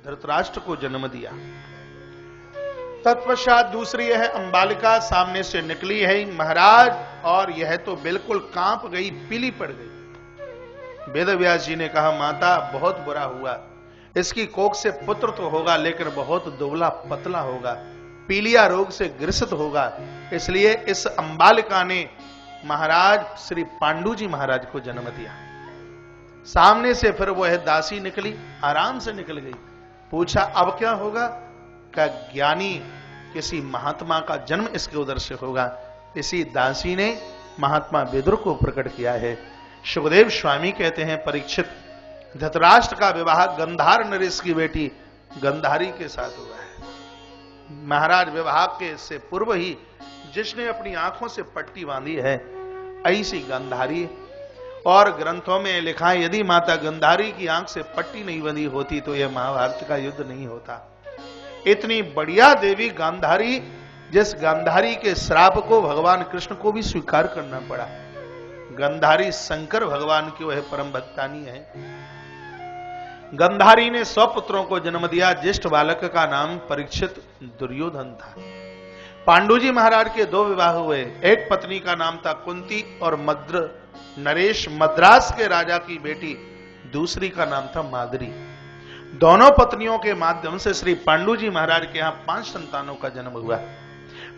धृतराष्ट्र को जन्म दिया। तत्पश्चात दूसरी यह अंबालिका सामने से निकली है महाराज, और यह तो बिल्कुल कांप गई, पीली पड़ गई। वेदव्यास जी ने कहा, माता बहुत बुरा हुआ, इसकी कोख से पुत्र तो होगा लेकिन बहुत दुबला पतला होगा, पीलिया रोग से ग्रसित होगा। इसलिए इस अंबालिका ने महाराज श्री पांडु जी महाराज को जन्म दिया। सामने से फिर वह दासी निकली, आराम से निकल गई। पूछा अब क्या होगा? का ज्ञानी किसी महात्मा का जन्म इसके उदर से होगा। इसी दासी ने महात्मा विदुर को प्रकट किया है। सुखदेव स्वामी कहते हैं, परीक्षित, धृतराष्ट्र का विवाह गंधार नरेश की बेटी गंधारी के साथ हुआ है। महाराज विवाह के से पूर्व ही जिसने अपनी आंखों से पट्टी बांधी है, ऐसी गंधारी। और ग्रंथों में लिखा है, यदि माता गंधारी की आंख से पट्टी नहीं बंधी होती तो यह महाभारत का युद्ध नहीं होता। इतनी बढ़िया देवी गांधारी, जिस गांधारी के श्राप को भगवान कृष्ण को भी स्वीकार करना पड़ा। गांधारी शंकर भगवान की वह परम भक्तानी है। गांधारी ने 100 पुत्रों को जन्म दिया। ज्येष्ठ बालक का नाम परीक्षित दुर्योधन था। पांडु जी महाराज के 2 विवाह हुए। एक पत्नी का नाम था कुंती और नरेश मद्रास के राजा की बेटी, दूसरी का नाम था मादरी। दोनों पत्नियों के माध्यम से श्री पांडु जी महाराज के यहां 5 संतानों का जन्म हुआ।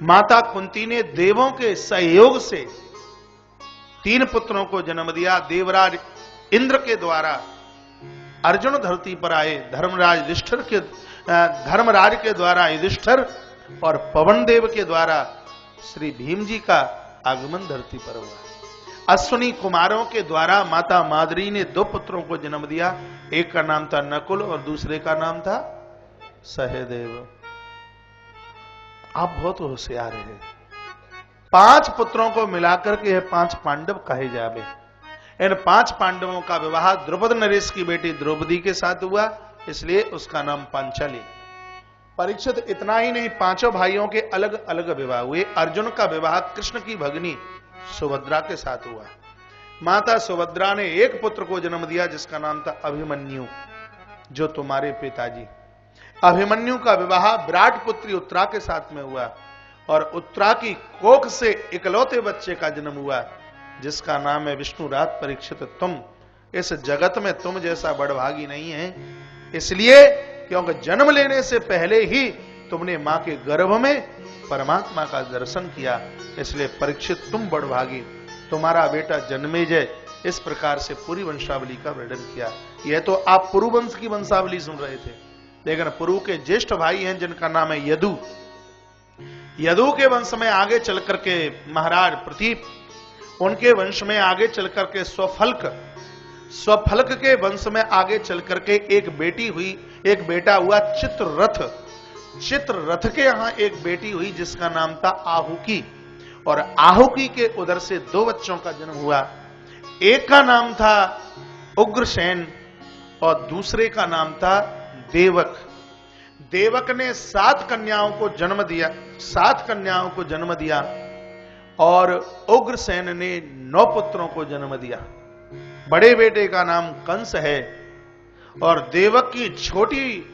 माता कुंती ने देवों के सहयोग से 3 पुत्रों को जन्म दिया। देवराज इंद्र के द्वारा अर्जुन धरती पर आए, धर्मराज के द्वारा युधिष्ठिर और पवन देव के द्वारा श्री भीम जी का आगमन धरती पर हुआ। अश्विनी कुमारों के द्वारा माता मादरी ने 2 पुत्रों को जन्म दिया। एक का नाम था नकुल और दूसरे का नाम था सहदेव। आप बहुत होशियार हैं। 5 पुत्रों को मिलाकर के 5 पांडव कहे जावे। इन 5 पांडवों का विवाह द्रुपद नरेश की बेटी द्रौपदी के साथ हुआ, इसलिए उसका नाम पांचाली। परीक्षित इतना ही नहीं, 5 भाइयों के अलग अलग विवाह हुए। अर्जुन का विवाह कृष्ण की भगिनी सुभद्रा के साथ हुआ। माता सुभद्रा ने एक पुत्र को जन्म दिया जिसका नाम था अभिमन्यु, जो तुम्हारे पिताजी। अभिमन्यु का विवाह विराट पुत्री उत्तरा के साथ में हुआ और उत्तरा की कोख से इकलौते बच्चे का जन्म हुआ जिसका नाम है विष्णुरात। परीक्षित, तुम इस जगत में तुम जैसा बड़भागी नहीं है, इसलिए क्योंकि जन्म लेने से पहले ही तुमने मां के गर्भ में परमात्मा का दर्शन किया, इसलिए परीक्षित तुम बड़भागी। तुम्हारा बेटा जन्मेजय इस प्रकार से पूरी वंशावली का वर्णन किया। यह तो आप पुरु वंश की वंशावली सुन रहे थे, लेकिन पुरु के ज्येष्ठ भाई हैं जिनका नाम है यदु। यदु के वंश में आगे चल करके महाराज प्रतीप, उनके वंश में आगे चल करके स्वफल्क के वंश में आगे चल करके एक बेटी हुई, एक बेटा हुआ चित्ररथ। चित्ररथ के यहां एक बेटी हुई जिसका नाम था आहुकी, और आहुकी के उदर से 2 बच्चों का जन्म हुआ। एक का नाम था उग्रसेन और दूसरे का नाम था देवक। देवक ने 7 कन्याओं को जन्म दिया, 7 कन्याओं को जन्म दिया, और उग्रसेन ने 9 पुत्रों को जन्म दिया। बड़े बेटे का नाम कंस है और देवक की छोटी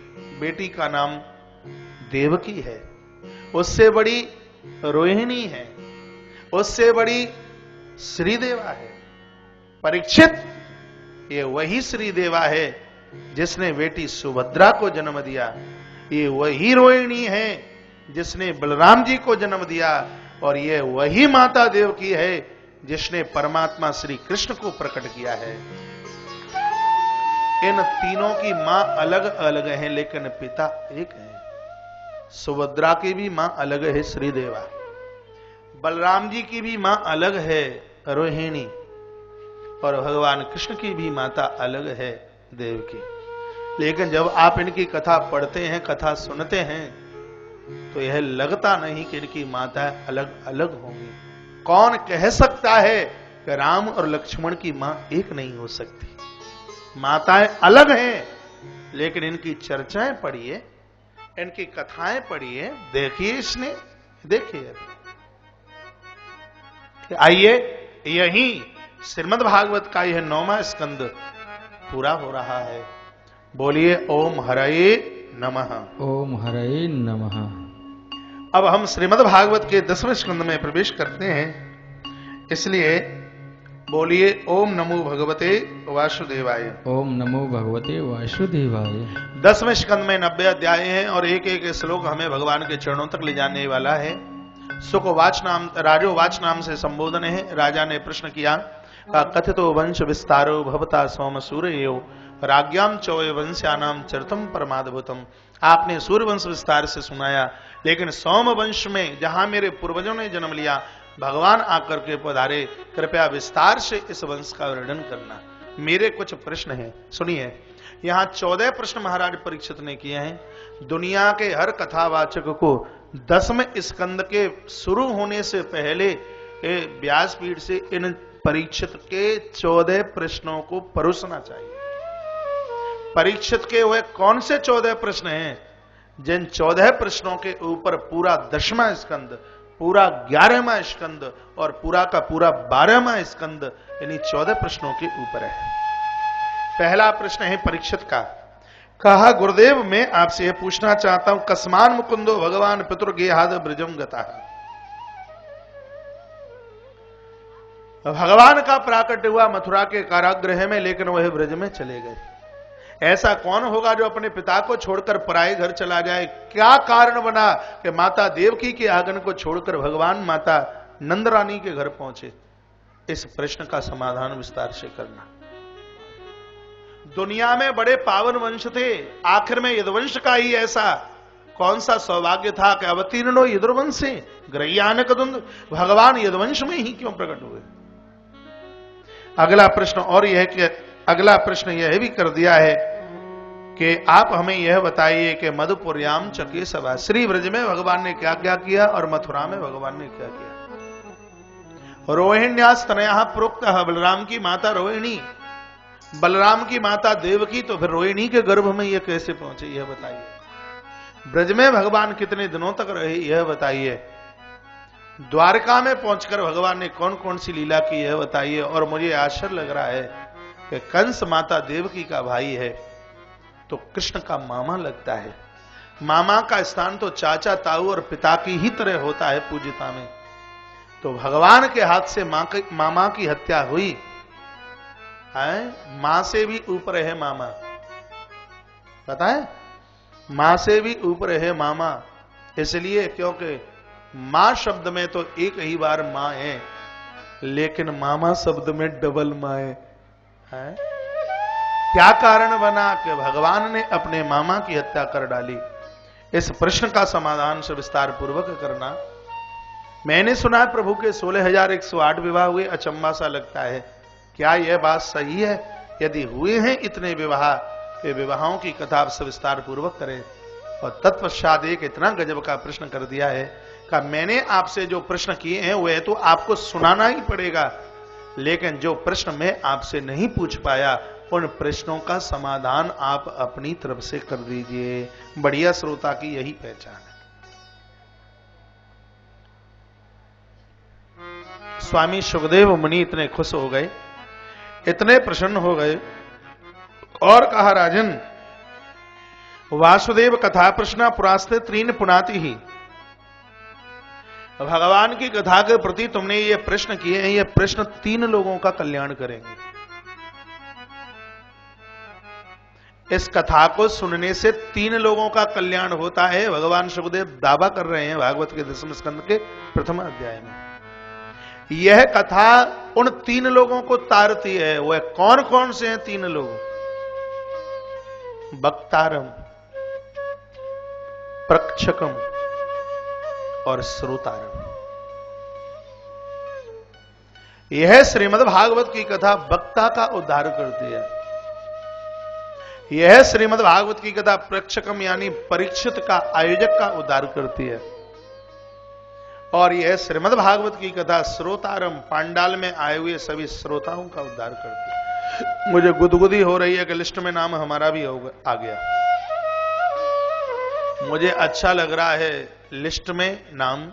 बेटी का नाम देवकी है। उससे बड़ी रोहिणी है, उससे बड़ी श्रीदेवा है। परीक्षित, ये वही श्रीदेवा है जिसने बेटी सुभद्रा को जन्म दिया। ये वही रोहिणी है जिसने बलराम जी को जन्म दिया, और ये वही माता देवकी है जिसने परमात्मा श्री कृष्ण को प्रकट किया है। इन तीनों की मां अलग अलग है लेकिन पिता एक है। सुभद्रा की भी मां अलग है श्रीदेवा, बलराम जी की भी मां अलग है रोहिणी, और भगवान कृष्ण की भी माता अलग है देवकी। लेकिन जब आप इनकी कथा पढ़ते हैं, कथा सुनते हैं, तो यह लगता नहीं कि इनकी माताएं अलग अलग होंगी। कौन कह सकता है कि राम और लक्ष्मण की मां एक नहीं हो सकती? माताएं अलग हैं, लेकिन इनकी चर्चाएं पढ़िए, इनकी कथाएं पढ़िए, देखिए। इसने देखिए, आइए, यही श्रीमद् भागवत का यह 9वां स्कंद पूरा हो रहा है। बोलिए ओम हरये नमः। ओम हरये नमः। अब हम श्रीमद् भागवत के 10वें स्कंद में प्रवेश करते हैं, इसलिए बोलिए ओम नमो भगवते वासुदेवाय। ओम नमो भगवते वासुदेवाय। 10वें स्कंद में 90 अध्याय हैं और एक एक श्लोक हमें भगवान के चरणों तक ले जाने वाला है। सुखवाच नाम, राजोवाच नाम से संबोधन है। राजा ने प्रश्न किया, कथितो वंश विस्तारो भवता सोम सूर्यो राज्ञाम चौय वंश्यानाम चरितम परमाद्भुतम। आपने सूर्य वंश विस्तार से सुनाया, लेकिन सोम वंश में जहां मेरे पूर्वजों ने जन्म लिया, भगवान आकर के पधारे, कृपया विस्तार से इस वंश का वर्णन करना। मेरे कुछ प्रश्न हैं, सुनिए। यहाँ 14 प्रश्न महाराज परीक्षित ने किए हैं। दुनिया के हर कथावाचक को 10वें स्कंद के शुरू होने से पहले व्यासपीठ से इन परीक्षित के 14 प्रश्नों को परोसना चाहिए। परीक्षित के वह कौन से 14 प्रश्न हैं जिन 14 प्रश्नों के ऊपर पूरा 10वां स्कंद, पूरा 11वां स्कंद और पूरा का पूरा 12वां स्कंद इन्हीं 14 प्रश्नों के ऊपर है। पहला प्रश्न है परीक्षित का। कहा, गुरुदेव मैं आपसे यह पूछना चाहता हूं, कस्मान मुकुंदो भगवान पितुर्गेहाद ब्रजम गता। भगवान का प्राकट्य हुआ मथुरा के कारागृह में, लेकिन वह ब्रज में चले गए। ऐसा कौन होगा जो अपने पिता को छोड़कर पराए घर चला जाए? क्या कारण बना कि माता देवकी के आंगन को छोड़कर भगवान माता नंद रानी के घर पहुंचे? इस प्रश्न का समाधान विस्तार से करना। दुनिया में बड़े पावन वंश थे, आखिर में यदुवंश का ही ऐसा कौन सा सौभाग्य था कि अवतीर्णो यदुर्वंश से ग्रह्यानक दुंद, भगवान यदुवंश में ही क्यों प्रकट हुए? अगला प्रश्न यह भी कर दिया है कि आप हमें यह बताइए कि मधुपुर्याम चके सभा, श्री ब्रज में भगवान ने क्या क्या किया और मथुरा में भगवान ने क्या किया? रोहिण्यास तनया प्रोक्त, बलराम की माता रोहिणी, बलराम की माता देवकी, तो फिर रोहिणी के गर्भ में यह कैसे पहुंचे, यह बताइए। ब्रज में भगवान कितने दिनों तक रहे, यह बताइए। द्वारका में पहुंचकर भगवान ने कौन कौन सी लीला की, यह बताइए। और मुझे आश्चर्य लग रहा है कि कंस माता देवकी का भाई है तो कृष्ण का मामा लगता है। मामा का स्थान तो चाचा, ताऊ और पिता की ही तरह होता है पूज्यता में। तो भगवान के हाथ से मामा की हत्या हुई है। मां से भी ऊपर है मामा, पता है? मां से भी ऊपर है मामा, इसलिए क्योंकि मां शब्द में तो एक ही बार मां है, लेकिन मामा शब्द में डबल मां है। क्या कारण बना कि भगवान ने अपने मामा की हत्या कर डाली? इस प्रश्न का समाधान से विस्तार पूर्वक करना। मैंने सुना है प्रभु के 16,108 विवाह हुए, अचंबा सा लगता है। क्या यह बात सही है? यदि हुए हैं इतने विवाह, तो विवाहों की कथा आप विस्तार पूर्वक करें। और तत्पश्चात एक इतना गजब का प्रश्न कर दिया है कि मैंने आपसे जो प्रश्न किए हैं वह तो आपको सुनाना ही पड़ेगा, लेकिन जो प्रश्न मैं आपसे नहीं पूछ पाया उन प्रश्नों का समाधान आप अपनी तरफ से कर दीजिए। बढ़िया श्रोता की यही पहचान है। स्वामी सुखदेव मुनि इतने खुश हो गए, इतने प्रसन्न हो गए और कहा, राजन वासुदेव कथा प्रश्न पुरास्ते त्रीन पुनाति ही। भगवान की कथा के प्रति तुमने ये प्रश्न किए हैं, ये प्रश्न 3 लोगों का कल्याण करेंगे। इस कथा को सुनने से 3 लोगों का कल्याण होता है। भगवान सुखदेव दावा कर रहे हैं भागवत के 10वें स्कंद के प्रथम अध्याय में। यह कथा उन 3 लोगों को तारती है। वह कौन कौन से हैं 3 लोग? वक्तारम, प्रक्षकम और श्रोतारम। यह श्रीमद् भागवत की कथा वक्ता का उद्धार करती है। यह श्रीमद् भागवत की कथा प्रक्षकम यानी परीक्षित का, आयोजक का उद्धार करती है। और यह श्रीमद् भागवत की कथा श्रोतारम, पांडाल में आए हुए सभी श्रोताओं का उद्धार करती है। मुझे गुदगुदी हो रही है कि लिस्ट में नाम हमारा भी आ गया। मुझे अच्छा लग रहा है लिस्ट में नाम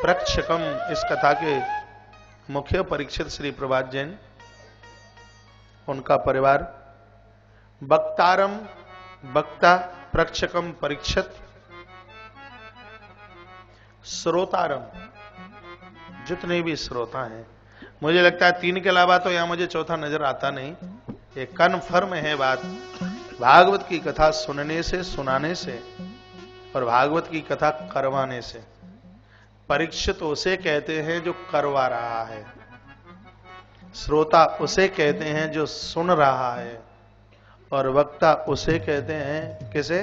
प्रक्षकम, इस कथा के मुख्य परीक्षित श्री प्रभात जैन, उनका परिवार, वक्तारम, वक्ता प्रक्षकम परीक्षत श्रोतारम, जितने भी श्रोता हैं, मुझे लगता है 3 के अलावा तो यहां मुझे चौथा नजर आता नहीं। ये कन्फर्म है बात। भागवत की कथा सुनने से, सुनाने से और भागवत की कथा करवाने से। परीक्षित उसे कहते हैं जो करवा रहा है, श्रोता उसे कहते हैं जो सुन रहा है, और वक्ता उसे कहते हैं किसे?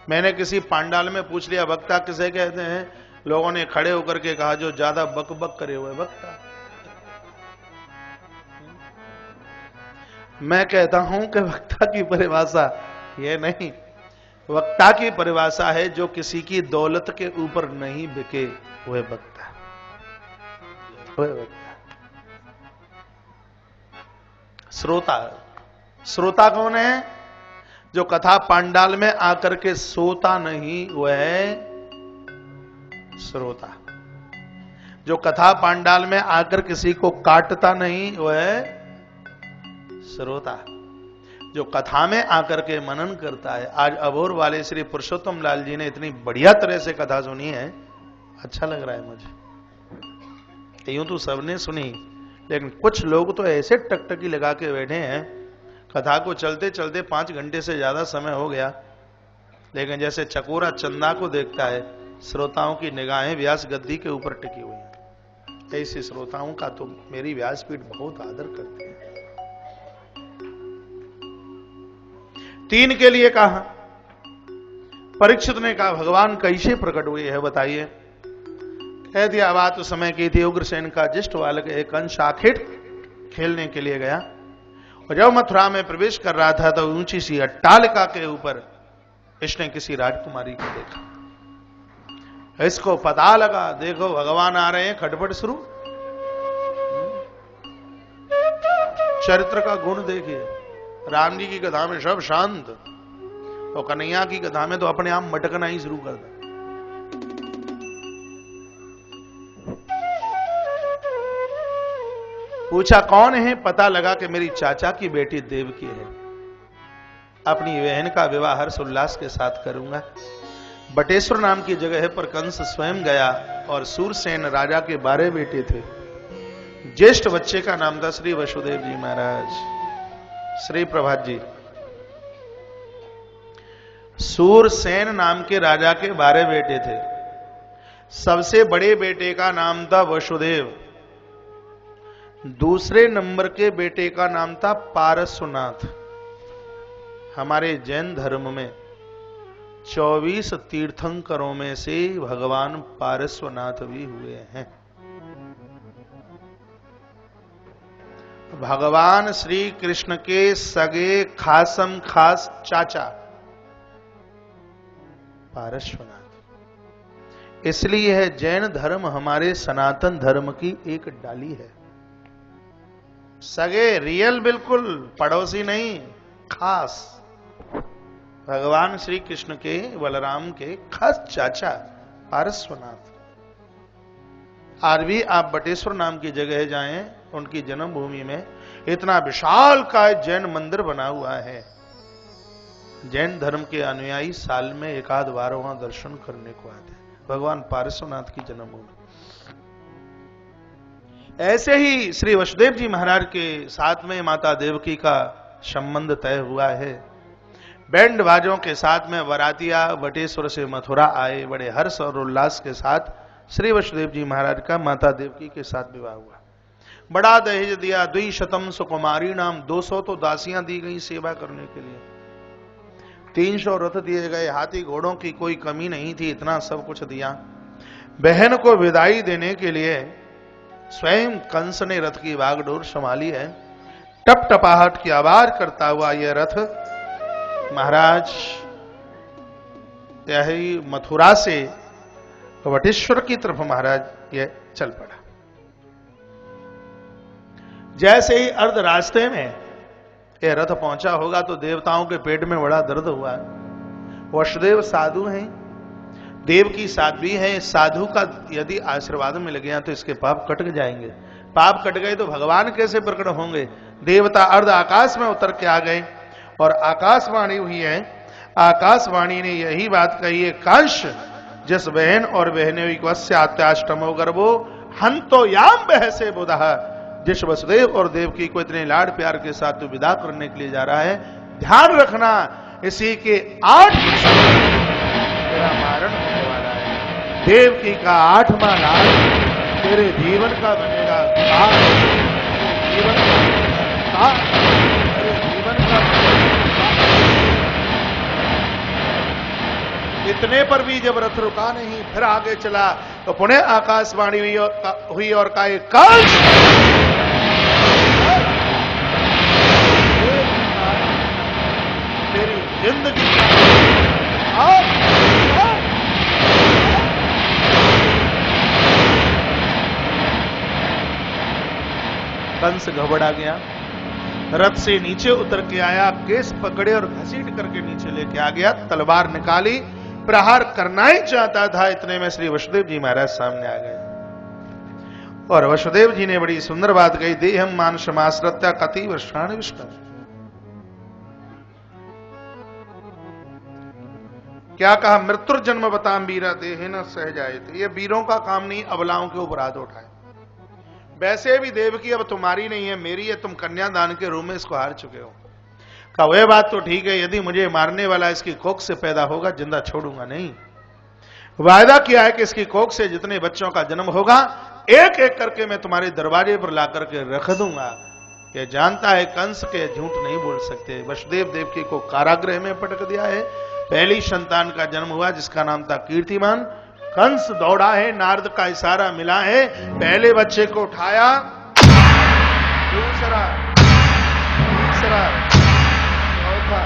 मैंने किसी पांडाल में पूछ लिया वक्ता किसे कहते हैं, लोगों ने खड़े होकर के कहा जो ज्यादा बक बक करे हुए वक्ता। मैं कहता हूं कि वक्ता की परिभाषा ये नहीं, वक्ता की परिभाषा है जो किसी की दौलत के ऊपर नहीं बिके हुए वक्ता, हुए वक्ता। श्रोता, श्रोता कौन है? जो कथा पांडाल में आकर के सोता नहीं वह है श्रोता। जो कथा पांडाल में आकर किसी को काटता नहीं वह है श्रोता। जो कथा में आकर के मनन करता है। आज अबोर वाले श्री पुरुषोत्तम लाल जी ने इतनी बढ़िया तरह से कथा सुनी है, अच्छा लग रहा है मुझे। यूं तो सबने सुनी, लेकिन कुछ लोग तो ऐसे टकटकी लगा के बैठे हैं, कथा को चलते चलते 5 घंटे से ज्यादा समय हो गया, लेकिन जैसे चकोरा चंदा को देखता है, श्रोताओं की निगाहें व्यास गद्दी के ऊपर टिकी हुई हैं। ऐसे श्रोताओं का तो मेरी व्यासपीठ बहुत आदर करती है। 3 के लिए कहा। परीक्षित ने कहा भगवान कैसे प्रकट हुए है बताइए। कह दिया बात उस समय की थी, उग्रसेन का ज्येष्ठ बालक एक अंश आखिर खेलने के लिए गया, और जब मथुरा में प्रवेश कर रहा था तो ऊंची सी अट्टालिका के ऊपर इसने किसी राजकुमारी को देखा। इसको पता लगा देखो भगवान आ रहे हैं, खटपट शुरू। चरित्र का गुण देखिए, राम जी की कथा में सब शांत, और कन्हैया की कथा में तो अपने आप मटकना ही शुरू कर दे। पूछा कौन है, पता लगा कि मेरी चाचा की बेटी देवकी है, अपनी बहन का विवाह हर्ष उल्लास के साथ करूंगा। बटेश्वर नाम की जगह है पर कंस स्वयं गया, और सूरसेन राजा के 12 बेटे थे। ज्येष्ठ बच्चे का नाम था श्री वसुदेव जी महाराज। श्री प्रभात जी, सूरसेन नाम के राजा के 12 बेटे थे। सबसे बड़े बेटे का नाम था वसुदेव, दूसरे नंबर के बेटे का नाम था पारसुनाथ। हमारे जैन धर्म में 24 तीर्थंकरों में से भगवान पारसनाथ भी हुए हैं। भगवान श्री कृष्ण के सगे खासम खास चाचा पारसनाथ। इसलिए है जैन धर्म हमारे सनातन धर्म की एक डाली है। सगे रियल, बिल्कुल पड़ोसी नहीं, खास। भगवान श्री कृष्ण के, बलराम के खास चाचा पारसनाथ। आज भी आप बटेश्वर नाम की जगह जाएं, उनकी जन्मभूमि में इतना विशाल का जैन मंदिर बना हुआ है। जैन धर्म के अनुयायी साल में 1 बार वहां दर्शन करने को आते हैं। भगवान पारसनाथ की जन्मभूमि। ऐसे ही श्री वसुदेव जी महाराज के साथ में माता देवकी का संबंध तय हुआ है। बैंड बाजों के साथ में वरातिया बटेश्वर से मथुरा आए। बड़े हर्ष और उल्लास के साथ श्री वसुदेव जी महाराज का माता देवकी के साथ विवाह हुआ। बड़ा दहेज दिया, 200 सुकुमारी नाम, 200 तो दासियां दी गई सेवा करने के लिए, 300 रथ दिए गए, हाथी घोड़ों की कोई कमी नहीं थी, इतना सब कुछ दिया। बहन को विदाई देने के लिए स्वयं कंस ने रथ की बागडोर संभाली है। टप टपाहट की आवाज करता हुआ यह रथ महाराज यही मथुरा से वटेश्वर की तरफ महाराज यह चल पड़ा। जैसे ही अर्ध रास्ते में यह रथ पहुंचा होगा तो देवताओं के पेट में बड़ा दर्द हुआ। वसुदेव साधु हैं, देवकी साध्वी है। साधु का यदि आशीर्वाद मिल गया तो इसके पाप कट जाएंगे। पाप कट गए तो भगवान कैसे प्रकट होंगे। देवता अर्ध आकाश में उतर के आ गए और आकाशवाणी हुई है, आकाशवाणी ने यही बात कही है, कंस जिस बहन और बहनों को अत्याष्टमो गर्भो हंतो याम बहसे बुधा, जिस वसुदेव और देवकी को इतने लाड प्यार के साथ तू विदा करने के लिए जा रहा है, ध्यान रखना इसी के 8 तेरा मारण होने वाला है। देवकी का 8वां लाड तेरे जीवन का बनेगा काल, जीवन का काल, तेरे जीवन का इतने पर भी जब रथ रुका नहीं, फिर आगे चला तो पुनः आकाशवाणी हुई और कहा, कंस तेरी जिंदगी कंस घबरा गया, रथ से नीचे उतर के आया, केस पकड़े और घसीट करके नीचे लेके आ गया, तलवार निकाली, प्रहार करना ही चाहता था। इतने में श्री वसुदेव जी महाराज सामने आ गए और वसुदेव जी ने बड़ी सुंदर बात कही, देहम मानसमाश्रित्य कति वर्षाणि विष्णु। क्या कहा, मृत्युर्जन्म बताम वीरा देह न सह जाए थे। ये वीरों का काम नहीं अबलाओं के ऊपर हाथ उठाए। वैसे भी देवकी अब तुम्हारी नहीं है, मेरी है, तुम कन्यादान के रूप में इसको हार चुके हो। कहा वह बात तो ठीक है, यदि मुझे मारने वाला इसकी कोख से पैदा होगा जिंदा छोड़ूंगा नहीं। वायदा किया है कि इसकी कोख से जितने बच्चों का जन्म होगा एक एक करके मैं तुम्हारे दरवाजे पर ला करके रख दूंगा। यह जानता है कंस के झूठ नहीं बोल सकते। वसुदेव देवकी को कारागृह में पटक दिया है। पहली संतान का जन्म हुआ जिसका नाम था कीर्तिमान। कंस दौड़ा है, नारद का इशारा मिला है, पहले बच्चे को उठाया, दूसरा, तीसरा, चौथा,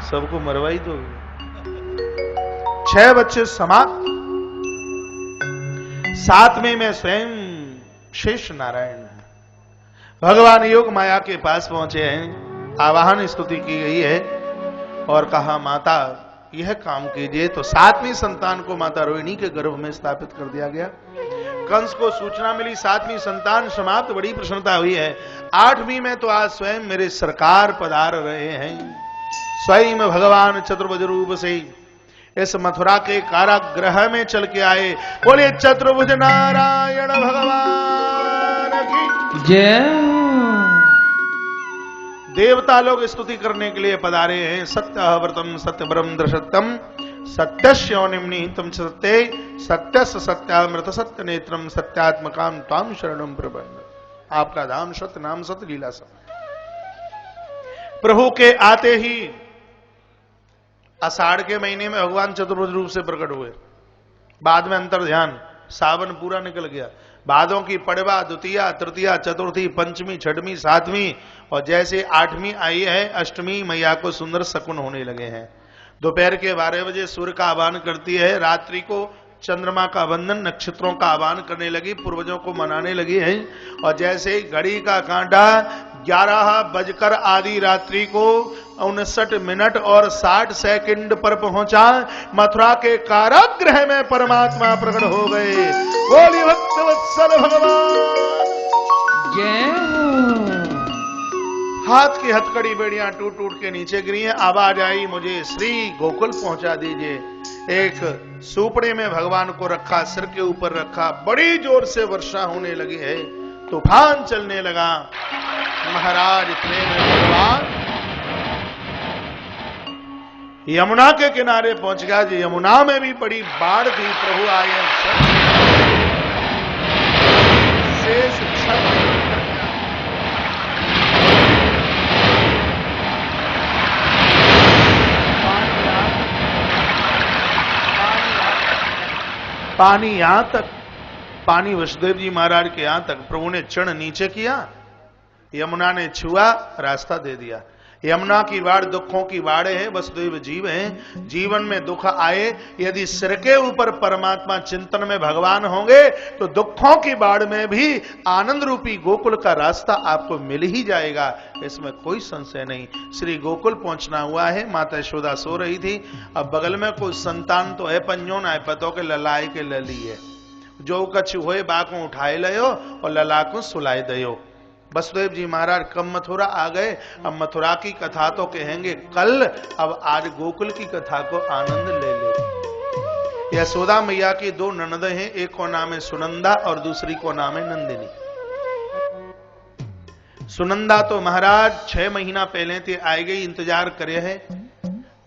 सबको मरवाई दो। 6 बच्चे समाप्त। 7वें में स्वयं शेष नारायण भगवान योग माया के पास पहुंचे हैं। आवाहन स्तुति की गई है और कहा माता यह काम कीजिए। तो 7वीं संतान को माता रोहिणी के गर्भ में स्थापित कर दिया गया। कंस को सूचना मिली 7वीं संतान समाप्त, बड़ी प्रसन्नता हुई है। 8वीं में तो आज स्वयं मेरे सरकार पधार रहे हैं। स्वयं भगवान चतुर्भुज रूप से इस मथुरा के कारागृह में चल के आए। बोले चतुर्भुज नारायण भगवान की जय। देवता लोग स्तुति करने के लिए पधारे हैं। सत्यव्रतम सत्यव्रम दृशत्यम सत्यस्योनिम निहितम सत्ये सत्यस्य सत्यामृत सत्य नेत्रम सत्यात्मकाम त्वाम शरणम प्रपन्न। आपका धाम सत्य, नाम सत्य, लीला सत्य। प्रभु के आते ही आषाढ़ के महीने में भगवान चतुर्भुज रूप से प्रकट हुए। बाद में अंतर ध्यान, सावन पूरा निकल गया। भादों की पड़वा, द्वितीया, तृतीया, चतुर्थी, पंचमी, छठवीं, 7वीं और जैसे 8वीं आई है अष्टमी, मैया को सुंदर शकुन होने लगे हैं। दोपहर के 12 बजे सूर्य का आह्वान करती है, रात्रि को चंद्रमा का वंदन, नक्षत्रों का आह्वान करने लगी, पूर्वजों को मनाने लगी है। और जैसे ही घड़ी का कांटा 11 बजकर आधी रात्रि को 59 मिनट और 60 सेकंड पर पहुंचा, मथुरा के कारागृह में परमात्मा प्रकट हो गए। बोली भक्त वत्सल भगवान जय। हाथ की हथकड़ी बेड़ियां टूट टूट के नीचे गिरी हैं। आवाज आई, मुझे श्री गोकुल पहुंचा दीजिए। एक सुपड़े में भगवान को रखा, सिर के ऊपर रखा, बड़ी जोर से वर्षा होने लगी है, तूफान चलने लगा। महाराज इतने में भगवान यमुना के किनारे पहुंच गया। जी यमुना में भी बड़ी बाढ़ थी। प्रभु आए शेष पानी यहां तक, पानी वसुदेव जी महाराज के यहां तक। प्रभु ने चरण नीचे किया, यमुना ने छुआ, रास्ता दे दिया। यमुना की बाढ़ दुखों की बाढ़ है। वसुदेव जीव हैं, जीवन में दुख आए, यदि सिर के ऊपर परमात्मा चिंतन में भगवान होंगे तो दुखों की बाढ़ में भी आनंद रूपी गोकुल का रास्ता आपको मिल ही जाएगा, इसमें कोई संशय नहीं। श्री गोकुल पहुंचना हुआ है। माता यशोदा सो रही थी। अब बगल में कोई संतान तो है, पंजो ना है, पतो के ललाए के लली है। जो कछु होए बाको उठाए लयो और लला को सुलाए दयो। वसुदेव जी महाराज कब मथुरा आ गए, अब मथुरा की कथा तो कहेंगे कल, अब आज गोकुल की कथा को आनंद ले लो। यशोदा मैया की दो ननद हैं, एक को नाम है सुनंदा और दूसरी को नाम है नंदिनी। सुनंदा तो महाराज 6 महीना पहले थे आई गई, इंतजार करे है,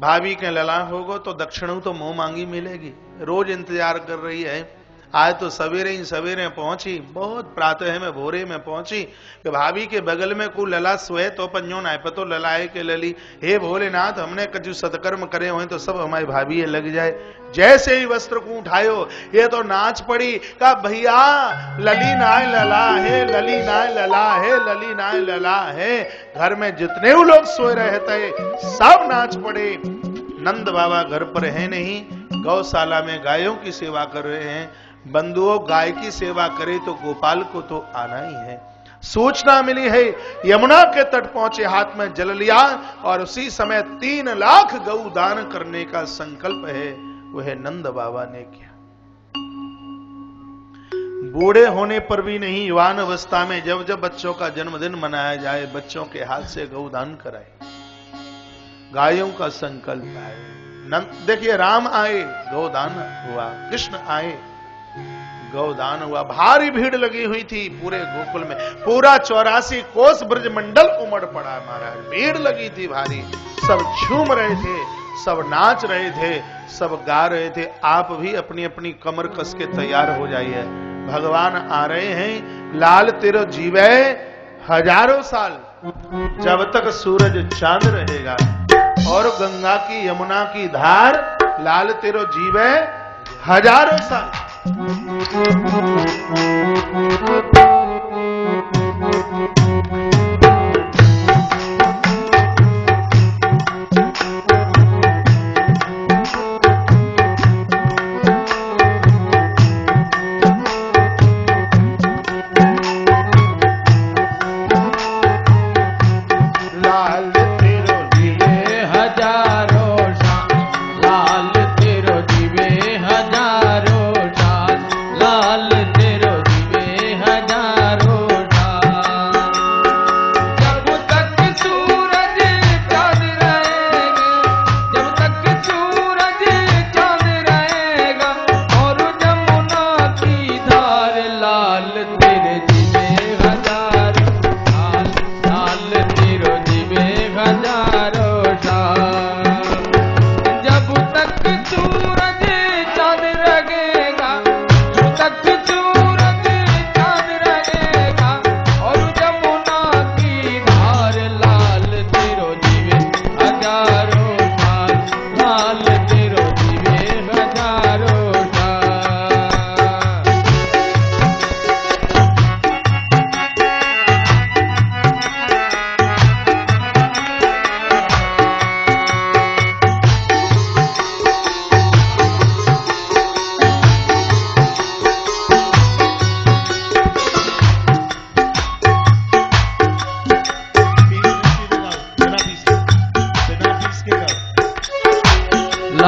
भाभी के लला होगो तो दक्षिणों तो मुंह मांगी मिलेगी, रोज इंतजार कर रही है। आज तो सवेरे ही सवेरे पहुंची, बहुत प्रातः में भोरे में पहुंची कि भाभी के बगल में को लला सोए तो पंजो नाय पतो ललाए के लली, हे भोलेनाथ हमने कछु सत्कर्म करे हुए तो सब हमारी भाभी लग जाए। जैसे ही वस्त्र को उठायो ये तो नाच पड़ी, का भैया लली नाय लला है, लली नाय लला है, लली नाय लला है। घर में जितने वो लोग सोए रहे थे सब नाच पड़े। नंद बाबा घर पर है नहीं, गौशाला में गायों की सेवा कर रहे हैं। बंधुओं गाय की सेवा करे तो गोपाल को तो आना ही है। सूचना मिली है, यमुना के तट पहुंचे, हाथ में जल लिया और उसी समय 3 लाख गौ दान करने का संकल्प है, वह नंद बाबा ने किया। बूढ़े होने पर भी नहीं, युवान अवस्था में जब जब बच्चों का जन्मदिन मनाया जाए, बच्चों के हाथ से गौदान कराए, गायों का संकल्प आए। देखिए राम आए गौदान हुआ, कृष्ण आए गौदान हुआ। भारी भीड़ लगी हुई थी पूरे गोकुल में, पूरा 84 कोस ब्रजमंडल उमड़ पड़ा महाराज, भीड़ लगी थी भारी, सब झूम रहे थे, सब नाच रहे थे, सब गा रहे थे। आप भी अपनी अपनी कमर कस के तैयार हो जाइए, भगवान आ रहे हैं। लाल तेरो जीवे हजारों साल, जब तक सूरज चांद रहेगा, और गंगा की यमुना की धार, लाल तेरो जीवे हजारों साल।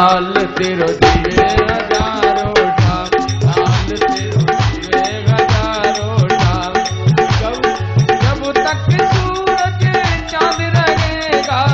लाल तेरो दिए हजारों ठाम, लाल तेरो दिए हजारों ठाम। जब तक सूरज चांद रहेगा,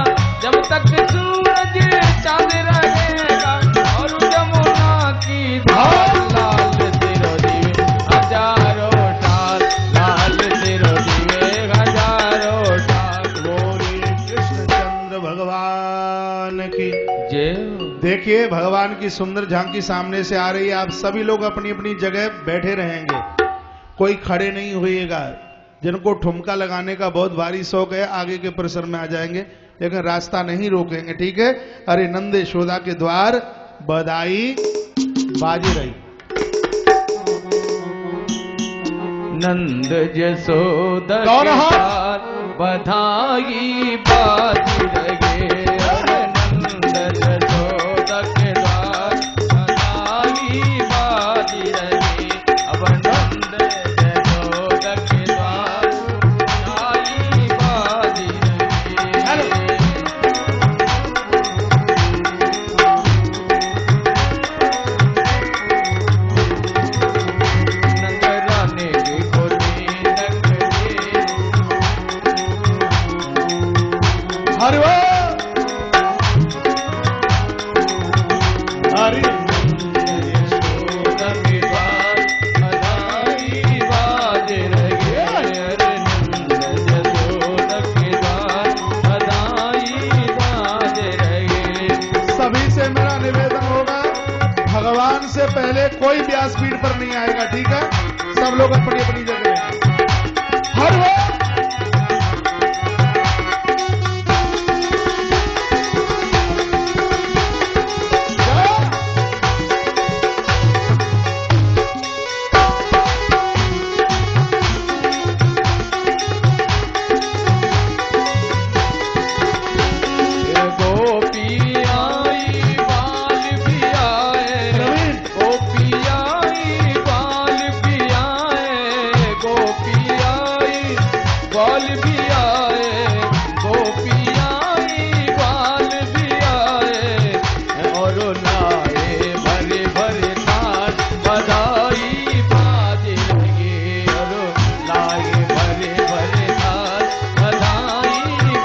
जब तक सूरज चांद रहेगा, और यमुना की धार, लाल तेरो दिए हजारों ठाम, लाल तेरो दिए हजारों ठाम। बोले कृष्णचंद्र भगवान की जय। देखिए भगवान की सुंदर झांकी सामने से आ रही है। आप सभी लोग अपनी अपनी जगह बैठे रहेंगे, कोई खड़े नहीं होइएगा। जिनको ठुमका लगाने का बहुत भारी शौक है आगे के परिसर में आ जाएंगे, लेकिन रास्ता नहीं रोकेंगे, ठीक है। अरे नंद यशोदा के द्वार बधाई बाजी रही। नंद यशोदा के द्वार बधाई बाजी रहे, नंद यशोदा के द्वार बधाई बाजी रहे। अब नंद यशोदा के द्वार बधाई बाजी रहे। नंद रानी की गोदी नंगे आए, गोपियाई बाल भी आए, और लाए भरे भरे थाल बधाई बाज लगे, और लाए भरे भरे थाल बधाई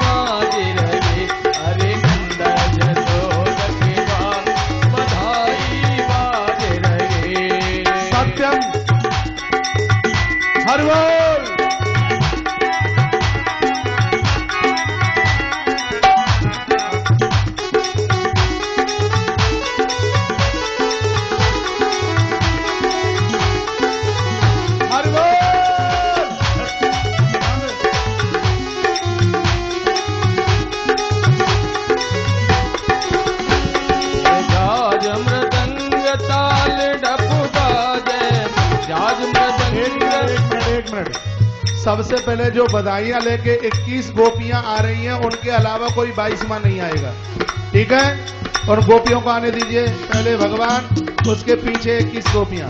बाज लगे। अरे नंद यशोदा के बाल बधाई बाज लगे। सत्यम हर बोल। हर बोल। जाज मृदंग ताल डप बाजे, जाज मृदंग। एक मिनट। सबसे पहले जो बधाइयां लेके 21 गोपियां आ रही हैं, उनके अलावा कोई 22 मां नहीं आएगा, ठीक है? और गोपियों को आने दीजिए, पहले भगवान, उसके पीछे 21 गोपियां।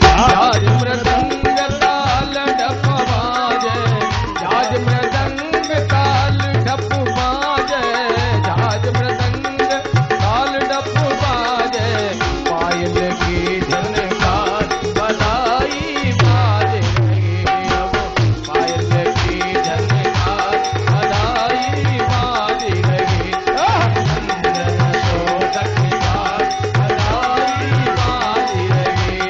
जाज मृदंग ताल डप बाजे, जाज मृदंग ताल डप बाजे, जाज मृदंग ताल डप बाजे, पायल की झनकार बधाई बाज लगे, अब पायल की झनकार बधाई बाज लगे। नंद यशोदा के बाल बधाई बाज लगे।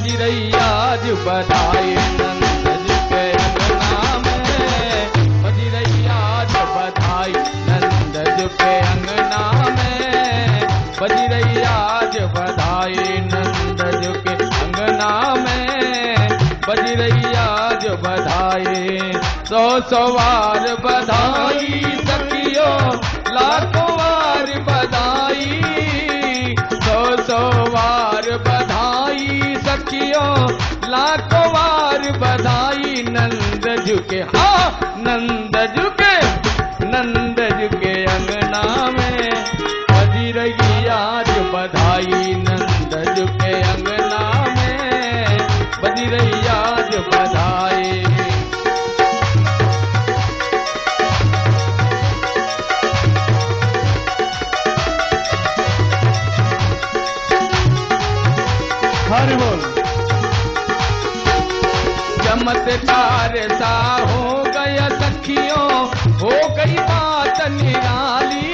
बजी रही आज बधाई नंद जी के अंगना में, बजी रही आज बधाई नंद जी के अंगना में, बजी रही आज बधाई नंद जी के अंगना में, बजी रही आज बधाई। 100 बार बधाई सखियो लाखों बार बधाई, 100 बार बधाई सखियो लाखों बार बधाई नंद झुके, हाँ नंद झुके, नंद झुके अंगना में, बजी रही आज बधाई नंद झुके अंगना में, बजी रही आज बधाई। हरि बोल। चमत्कार सा हो गया सखियों, हो गई बात निराली,